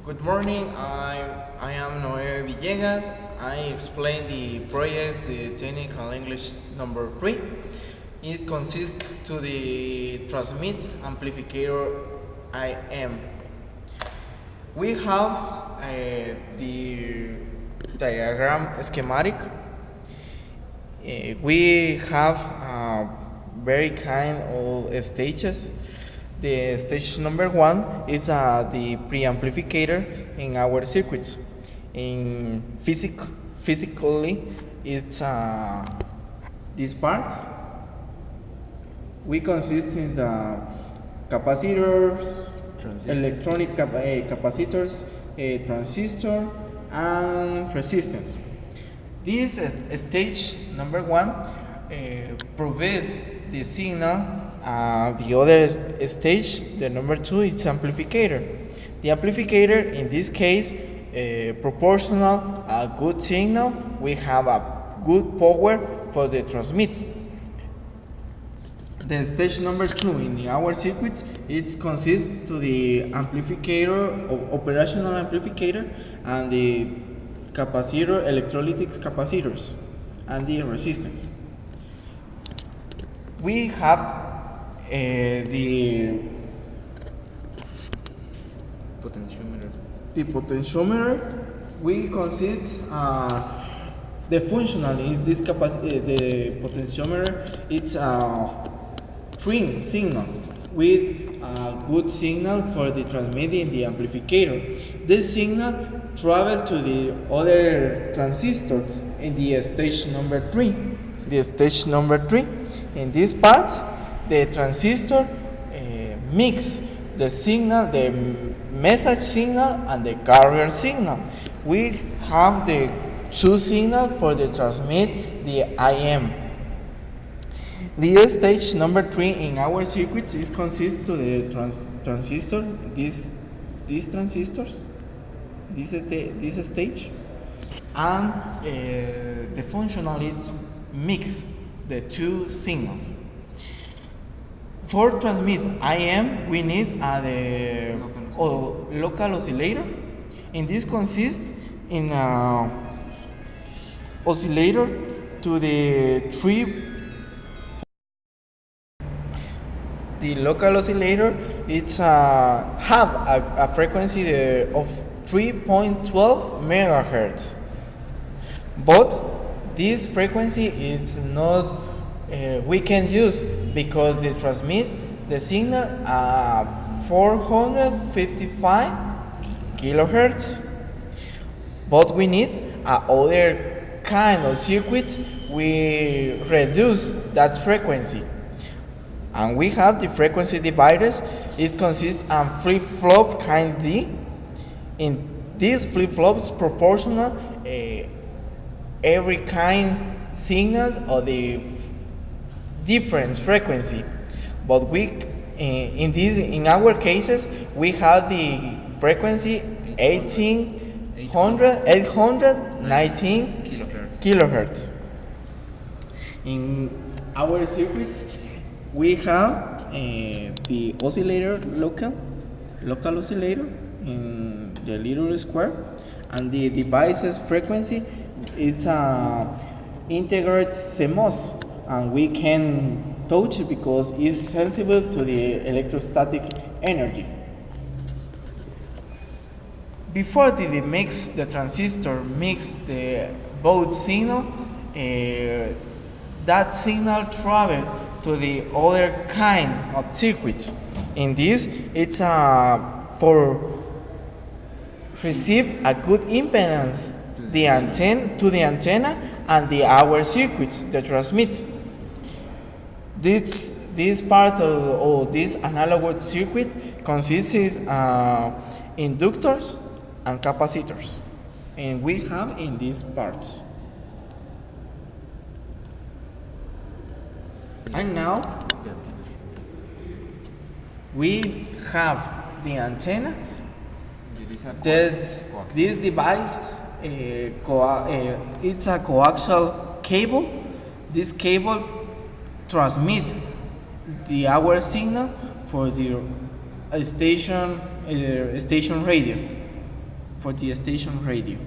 Good morning, I am Noé Villegas. I explain the project, the technical English number 3. It consists to the transmit amplifier IM. We have the diagram schematic. We have very kind of stages. The stage number 1 is the preamplifier in our circuits. Physically, it's these parts. We consist in capacitors, electronic capacitors, a transistor, and resistance. This stage number 1 provides the signal. The other stage, the number 2, it's amplifier. The amplifier, in this case, proportional a good signal. We have a good power for the transmit. The stage number 2 in our circuits, it consists to the amplifier, operational amplifier, and the capacitor, electrolytic capacitors, and the resistance. We have the potentiometer. We consist the functional in this the potentiometer. It's a trim signal with a good signal for the transmitting the amplifier. This signal travel to the other transistor in the stage number 3. The stage number 3 in this part, the transistor mix the signal, the message signal, and the carrier signal. We have the two signals for the transmit the IM. The stage number 3 in our circuits is consists to the transistor, these transistors, this stage, and the functional is mix the two signals. For transmit IM, we need the local oscillator. In this consists in oscillator to the 3. The local oscillator it's have a frequency of 3.12 megahertz, but this frequency is not we can use because they transmit the signal 455 kilohertz, but we need other kind of circuits. We reduce that frequency, and we have the frequency dividers. It consists of flip-flop kind D. In these flip-flops proportional every kind signals of the different frequency, but we in our cases we have the frequency 819 kilohertz. In our circuits we have the oscillator local oscillator in the little square, and the device's frequency it's integrated CMOS, and we can touch it because it's sensible to the electrostatic energy. Before the transistor mix the both signal, that signal travel to the other kind of circuits. In this, it's for receive a good impedance the antenna and our circuits that transmit. This part of this analog circuit consists inductors and capacitors, and we have in these parts. And now we have the antenna. This device it's a coaxial cable. This cable transmit our signal for the station radio. for the station radio.